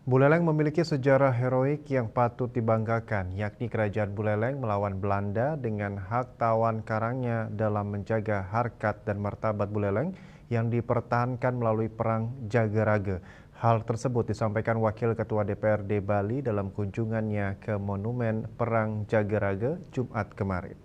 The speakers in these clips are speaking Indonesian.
Buleleng memiliki sejarah heroik yang patut dibanggakan, yakni Kerajaan Buleleng melawan Belanda dengan hak tawan karangnya dalam menjaga harkat dan martabat Buleleng yang dipertahankan melalui Perang Jagaraga. Hal tersebut disampaikan Wakil Ketua DPRD Bali dalam kunjungannya ke Monumen Perang Jagaraga Jumat kemarin.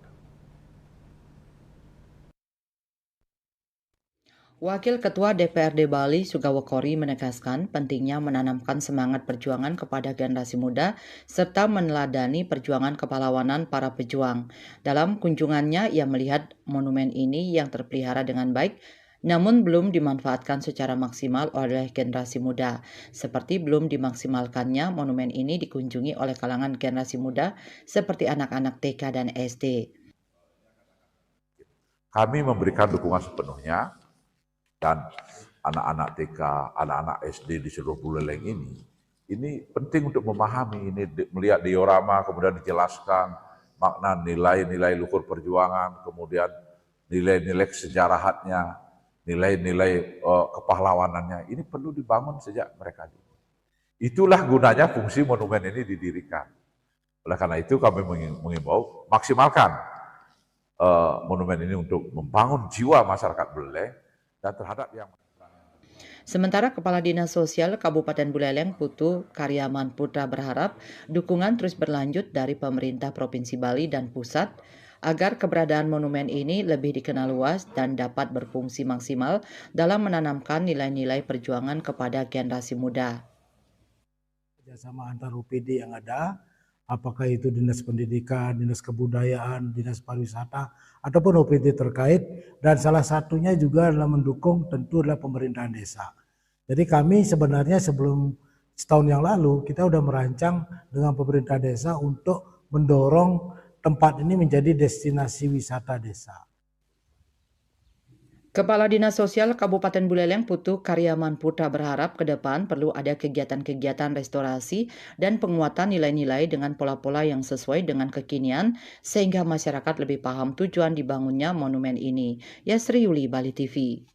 Wakil Ketua DPRD Bali Sugawokori menegaskan pentingnya menanamkan semangat perjuangan kepada generasi muda serta meneladani perjuangan kepahlawanan para pejuang. Dalam kunjungannya, ia melihat monumen ini yang terpelihara dengan baik namun belum dimanfaatkan secara maksimal oleh generasi muda. Seperti belum dimaksimalkannya, monumen ini dikunjungi oleh kalangan generasi muda seperti anak-anak TK dan SD. Kami memberikan dukungan sepenuhnya dan anak-anak TK, anak-anak SD di seluruh Buleleng ini penting untuk memahami ini, melihat diorama, kemudian dijelaskan makna nilai-nilai luhur perjuangan, kemudian nilai-nilai kesejarahannya, nilai-nilai kepahlawanannya. Ini perlu dibangun sejak mereka dulu. Itulah gunanya fungsi monumen ini didirikan. Oleh karena itu kami mengimbau maksimalkan monumen ini untuk membangun jiwa masyarakat Buleleng dan terhadap yang. Sementara Kepala Dinas Sosial Kabupaten Buleleng Putu Karyaman Putra berharap dukungan terus berlanjut dari pemerintah Provinsi Bali dan pusat agar keberadaan monumen ini lebih dikenal luas dan dapat berfungsi maksimal dalam menanamkan nilai-nilai perjuangan kepada generasi muda. Kerjasama antar UPD yang ada, apakah itu Dinas Pendidikan, Dinas Kebudayaan, Dinas Pariwisata, ataupun UPD terkait, dan salah satunya juga adalah mendukung tentu adalah pemerintahan desa. Jadi kami sebenarnya sebelum setahun yang lalu, kita sudah merancang dengan pemerintah desa untuk mendorong tempat ini menjadi destinasi wisata desa. Kepala Dinas Sosial Kabupaten Buleleng Putu Karyaman Putra berharap ke depan perlu ada kegiatan-kegiatan restorasi dan penguatan nilai-nilai dengan pola-pola yang sesuai dengan kekinian sehingga masyarakat lebih paham tujuan dibangunnya monumen ini. Yasri Yuli, Bali TV.